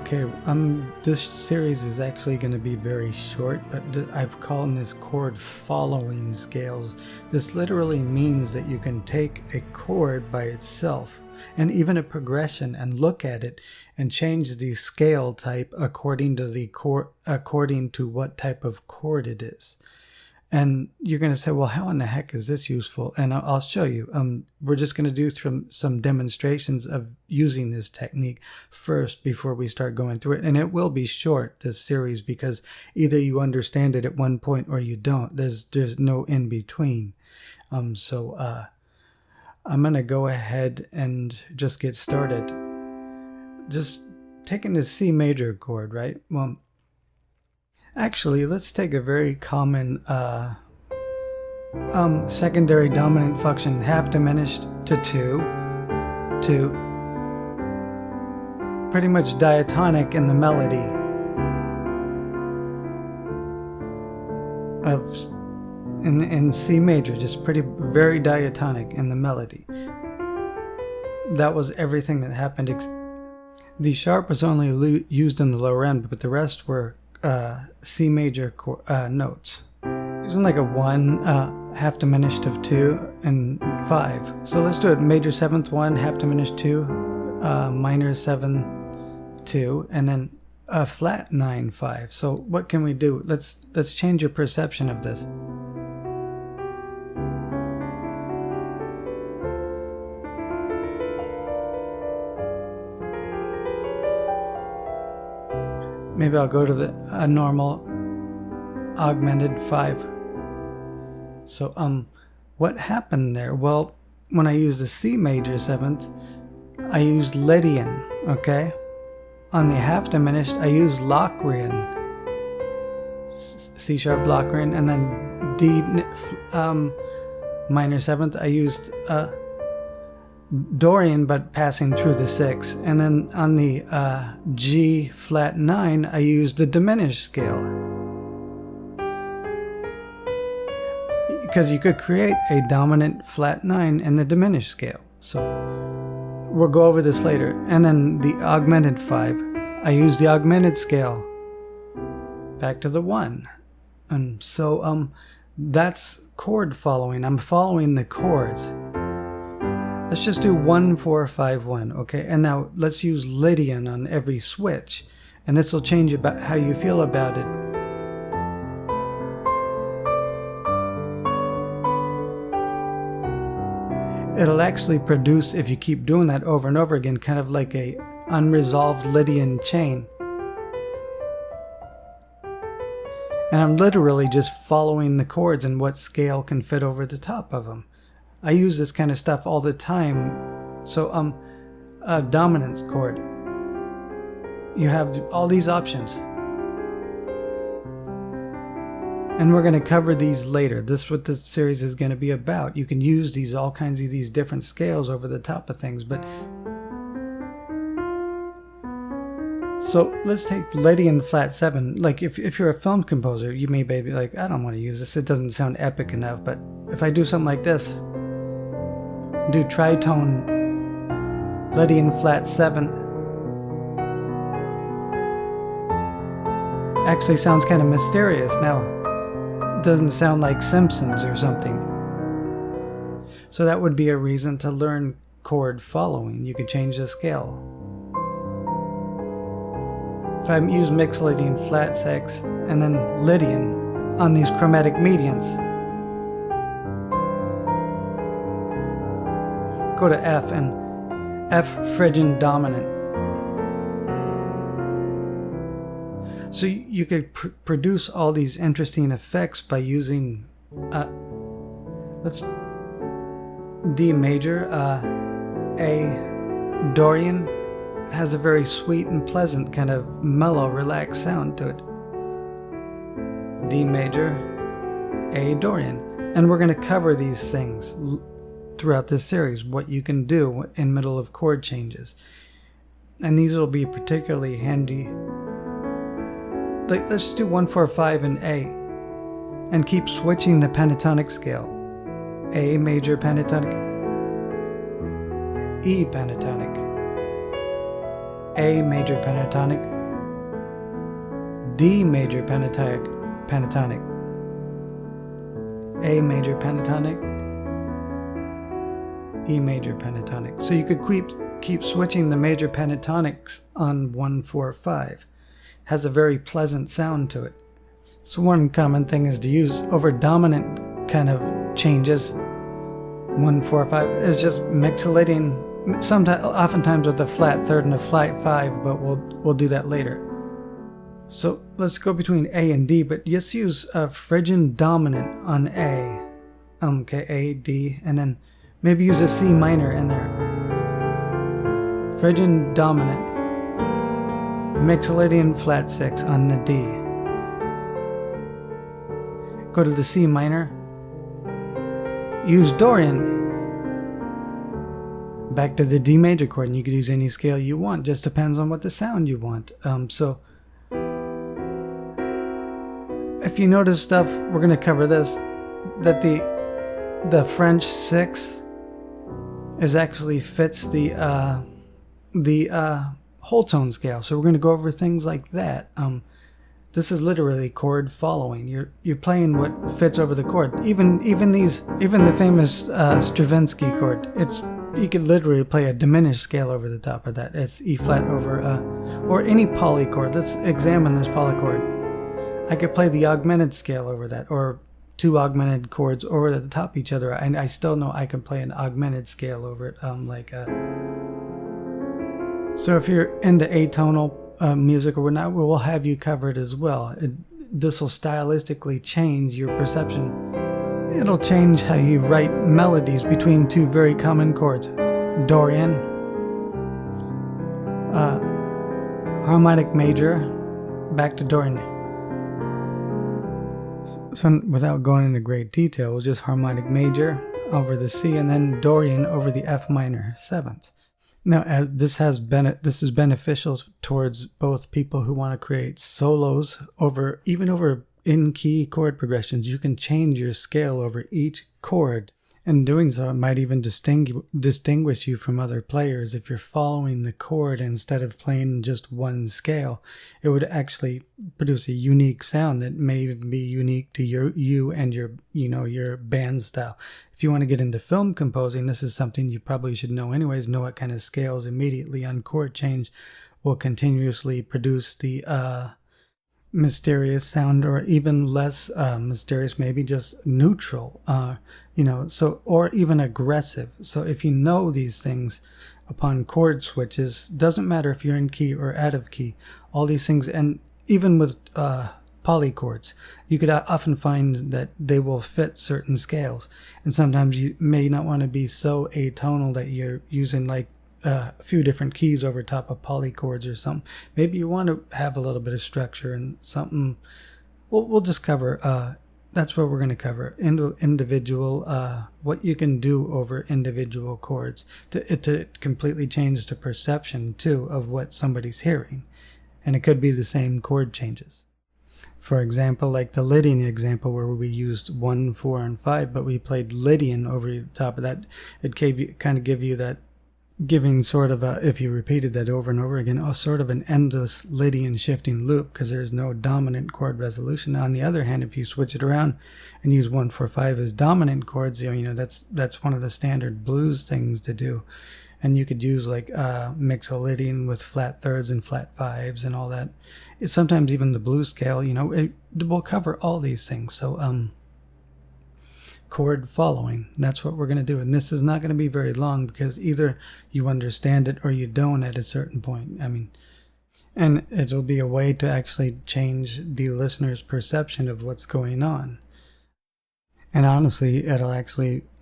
Okay, this series is actually going to be very short, but I've called this chord following scales. This literally means that you can take a chord by itself and even a progression and look at it and change the scale type according to what type of chord it is. And you're going to say, well, how in the heck is this useful? And I'll show you. We're just going to do some demonstrations of using this technique first before we start going through it. And it will be short, this series, because either you understand it at one point or you don't. There's no in between. So I'm going to go ahead and just get started. Just taking the C major chord, right? Well, actually, let's take a very common secondary dominant function, half diminished to 2, pretty much diatonic in the melody in C major, just very diatonic in the melody. That was everything that happened. The sharp was only used in the lower end, but the rest were C major notes. Using like a 1, half diminished of 2, and 5. So let's do it. Major 7th 1, half diminished 2, minor 7 2, and then a flat 9 5. So what can we do? Let's change your perception of this. Maybe I'll go to a normal augmented 5. So what happened there? Well, when I used the C major 7th, I used Lydian, okay? On the half diminished, I used Locrian, C sharp Locrian, and then D minor 7th, I used Dorian, but passing through the 6. And then on the G flat 9, I used the diminished scale. Because you could create a dominant flat 9 in the diminished scale. So we'll go over this later. And then the augmented 5, I used the augmented scale back to the 1. And so that's chord following. I'm following the chords. Let's just do 1 4 5 1, okay? And now let's use Lydian on every switch, and this will change about how you feel about it. It'll actually produce, if you keep doing that over and over again, kind of like a unresolved Lydian chain. And I'm literally just following the chords and what scale can fit over the top of them. I use this kind of stuff all the time. So, dominance chord. You have all these options. And we're going to cover these later. This is what this series is going to be about. You can use all kinds of these different scales over the top of things, but so let's take Lydian flat 7. Like if you're a film composer, you may be like, I don't want to use this. It doesn't sound epic enough. But if I do something like this, do tritone Lydian flat 7. Actually sounds kind of mysterious now. It doesn't sound like Simpsons or something. So that would be a reason to learn chord following. You could change the scale. If I use mixed Lydian flat 6 and then Lydian on these chromatic medians, go to F and F Phrygian dominant. So you could produce all these interesting effects by using let's D major, A Dorian has a very sweet and pleasant kind of mellow, relaxed sound to it. D major, A Dorian, and we're going to cover these things throughout this series, what you can do in middle of chord changes. And these will be particularly handy. Like, let's do 1 4 5 in A and keep switching the pentatonic scale. A major pentatonic, E pentatonic, A major pentatonic, D major pentatonic, A major pentatonic, E major pentatonic. So you could keep switching the major pentatonics on 1, 4, 5. Has a very pleasant sound to it. So one common thing is to use over dominant kind of changes. 1, 4, 5 is just mixolydian, oftentimes with a flat third and a flat 5, but we'll do that later. So let's go between A and D, but just use a Phrygian dominant on A. Okay, A, D, and then maybe use a C minor in there. Phrygian dominant, mixolydian flat 6 on the D. Go to the C minor. Use Dorian. Back to the D major chord, and you could use any scale you want. Just depends on what the sound you want. So if you notice stuff, we're going to cover this, that the French 6 is actually fits the whole tone scale. So we're going to go over things like that. This is literally chord following. You're playing what fits over the chord. Even the famous Stravinsky chord. You could literally play a diminished scale over the top of that. It's E flat over or any polychord. Let's examine this polychord. I could play the augmented scale over that, or 2 augmented chords over the top of each other, and I still know I can play an augmented scale over it. So if you're into atonal music or whatnot, we'll have you covered as well. This will stylistically change your perception. It'll change how you write melodies between 2 very common chords. Dorian, harmonic major, back to Dorian. So without going into great detail, we'll just harmonic major over the C, and then Dorian over the F minor 7th. Now, this is beneficial towards both people who want to create solos over in-key chord progressions. You can change your scale over each chord. In doing so, it might even distinguish you from other players. If you're following the chord instead of playing just one scale, it would actually produce a unique sound that may be unique to you and your band style. If you want to get into film composing, this is something you probably should know anyways. Know what kind of scales immediately on chord change will continuously produce the mysterious sound, or even less mysterious, maybe just neutral, or even aggressive. So if you know these things upon chord switches, doesn't matter if you're in key or out of key, all these things, and even with polychords, you could often find that they will fit certain scales, and sometimes you may not want to be so atonal that you're using like a few different keys over top of polychords or something. Maybe you want to have a little bit of structure and something. We'll just cover. That's what we're going to cover. Individual, what you can do over individual chords to completely change the perception too of what somebody's hearing, and it could be the same chord changes. For example, like the Lydian example where we used 1, 4, and 5, but we played Lydian over the top of that. It giving sort of if you repeated that over and over again, a sort of an endless Lydian shifting loop, because there's no dominant chord resolution. Now, on the other hand, if you switch it around and use 1, 4, 5 as dominant chords, that's one of the standard blues things to do. And you could use like mixolydian with flat thirds and flat 5s and all that. It's sometimes even the blues scale, we'll cover all these things. So chord following, that's what we're going to do. And this is not going to be very long, because either you understand it or you don't at a certain point. And it'll be a way to actually change the listener's perception of what's going on. And honestly,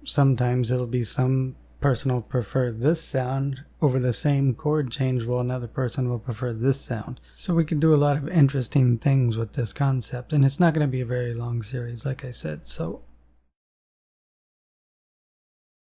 sometimes it'll be some person will prefer this sound over the same chord change, while another person will prefer this sound. So we can do a lot of interesting things with this concept, and it's not going to be a very long series, like I said. So